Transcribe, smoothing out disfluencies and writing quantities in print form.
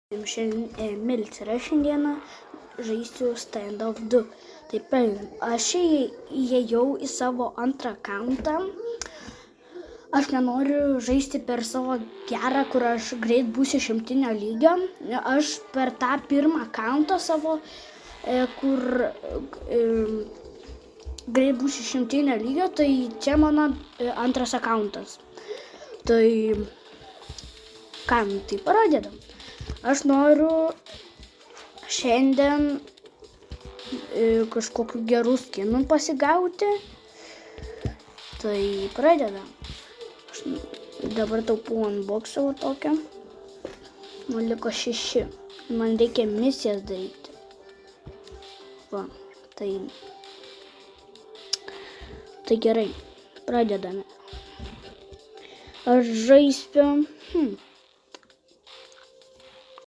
Milcerą šiandieną žaisiu Standoff 2. Tai pavyzdžiui, aš įėjau į savo antrą akauntą. Aš nenoriu žaisti per savo gerą, kur aš greit būsiu 100 lygio. Aš per tą pirmą akauntą savo, kur greit būsiu 100 lygio, tai čia mano antras akauntas. Tai ką, tai pradedam. Aš noriu šiandien kažkokių gerų skinų pasigauti. Tai pradedam. Aš dabar taupau unboxą tokią. Man liko 6. Man reikia misijas daryti. Va, tai gerai. Pradedame. Aš žaisiu.